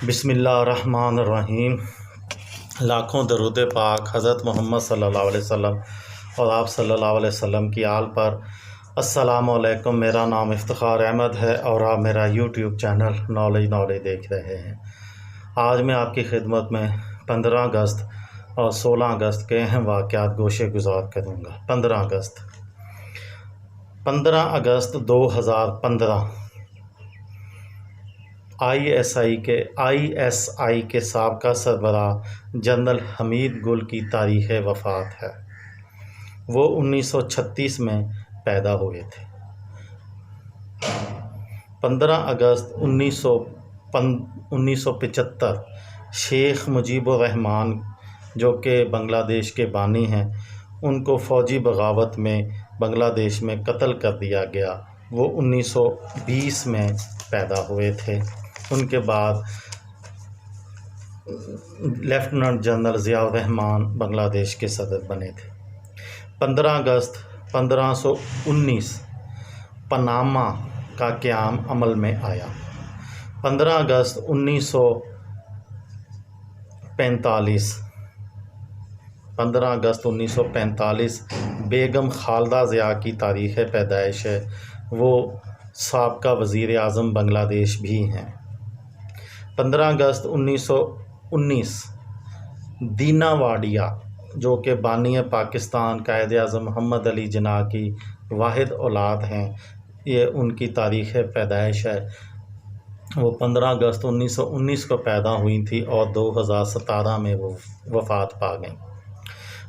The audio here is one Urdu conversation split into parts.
بسم اللہ الرحمن الرحیم۔ لاکھوں درود پاک حضرت محمد صلی اللہ علیہ وسلم اور آپ صلی اللہ علیہ وسلم کی آل پر۔ السلام علیکم، میرا نام افتخار احمد ہے اور آپ میرا یوٹیوب چینل نالج دیکھ رہے ہیں۔ آج میں آپ کی خدمت میں 15 اگست اور 16 اگست کے اہم واقعات گوشے گزار کروں گا۔ 15 اگست 2015 آئی ایس آئی کے سابقہ سربراہ جنرل حمید گل کی تاریخ وفات ہے۔ وہ 1936 میں پیدا ہوئے تھے۔ 15 اگست 1975 شیخ مجیب الرحمان جو کہ بنگلہ دیش کے بانی ہیں، ان کو فوجی بغاوت میں بنگلہ دیش میں قتل کر دیا گیا۔ وہ 1920 میں پیدا ہوئے تھے۔ ان کے بعد لیفٹیننٹ جنرل ضیاء الرحمان بنگلہ دیش کے صدر بنے تھے۔ 15 اگست 1519 پاناما کا قیام عمل میں آیا۔ 15 اگست 1945 بیگم خالدہ ضیاء کی تاریخ پیدائش ہے۔ وہ سابقہ وزیر اعظم بنگلہ دیش بھی ہیں۔ 15 اگست 1919 دینا واڈیا جو کہ بانی پاکستان قائد اعظم محمد علی جناح کی واحد اولاد ہیں، یہ ان کی تاریخ پیدائش ہے۔ وہ 15 اگست 1919 کو پیدا ہوئی تھی اور 2017 میں وہ وفات پا گئیں۔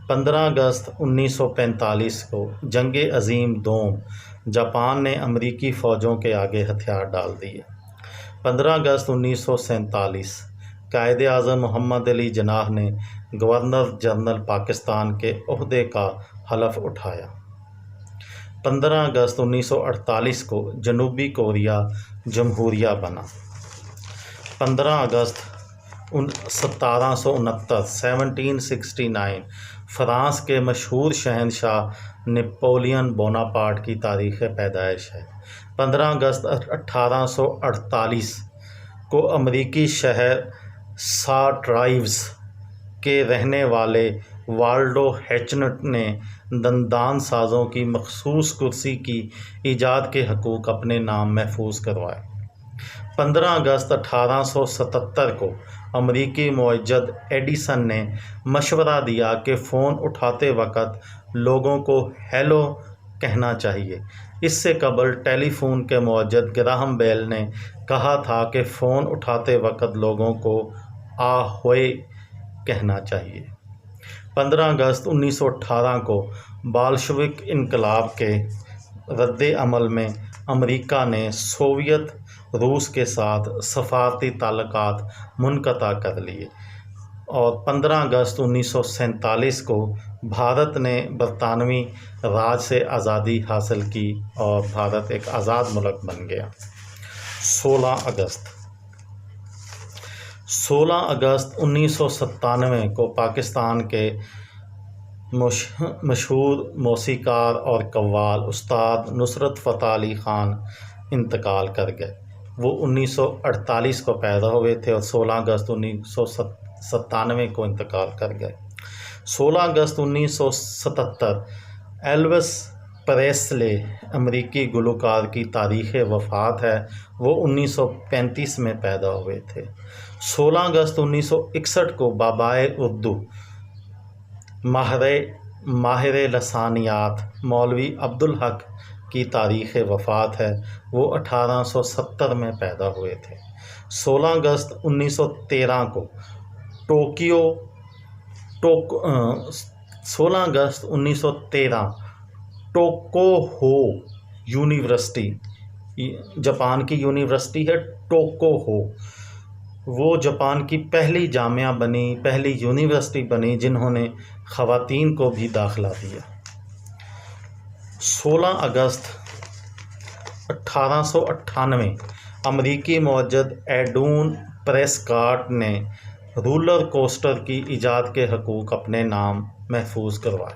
15 اگست 1945 کو جنگ عظیم دوم جاپان نے امریکی فوجوں کے آگے ہتھیار ڈال دیے۔ 15 اگست 1947 قائد اعظم محمد علی جناح نے گورنر جنرل پاکستان کے عہدے کا حلف اٹھایا۔ 15 اگست 1948 کو جنوبی کوریا جمہوریہ بنا۔ 15 اگست 1769 فرانس کے مشہور شہنشاہ نپولین بوناپارٹ کی تاریخ پیدائش ہے۔ 15 اگست 1848 کو امریکی شہر ساٹرائیوز کے رہنے والے والڈو ہیچنٹ نے دندان سازوں کی مخصوص کرسی کی ایجاد کے حقوق اپنے نام محفوظ کروائے۔ 15 اگست 1877 کو امریکی معجزہ ایڈیسن نے مشورہ دیا کہ فون اٹھاتے وقت لوگوں کو ہیلو کہنا چاہیے۔ اس سے قبل ٹیلی فون کے معجزہ گراہم بیل نے کہا تھا کہ فون اٹھاتے وقت لوگوں کو آہوئے کہنا چاہیے۔ 15 اگست 1918 کو بالشوک انقلاب کے رد عمل میں امریکہ نے سوویت روس کے ساتھ سفارتی تعلقات منقطع کر لیے اور 15 اگست 1947 کو بھارت نے برطانوی راج سے آزادی حاصل کی اور بھارت ایک آزاد ملک بن گیا۔ 16 اگست 1997 کو پاکستان کے مشہور موسیقار اور قوال استاد نصرت فتح علی خان انتقال کر گئے۔ وہ 1948 کو پیدا ہوئے تھے اور 16 اگست 1997 کو انتقال کر گئے۔ 16 اگست 1977 ایلوس پریسلے امریکی گلوکار کی تاریخ وفات ہے۔ وہ 1935 میں پیدا ہوئے تھے۔ 16 اگست 1961 کو بابائے اردو ماہر لسانیات مولوی عبدالحق کی تاریخ وفات ہے۔ وہ 1870 میں پیدا ہوئے تھے۔ 16 اگست 1913 کو 16 اگست 1913 ٹوکوہو یونیورسٹی، جاپان کی یونیورسٹی ہے ٹوکوہو، وہ جاپان کی پہلی جامعہ بنی، پہلی یونیورسٹی بنی جنہوں نے خواتین کو بھی داخلہ دیا۔ 16 اگست 1898 امریکی معجزہ ایڈون پریسکاٹ نے رولر کوسٹر کی ایجاد کے حقوق اپنے نام محفوظ کروائے۔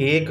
1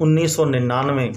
1999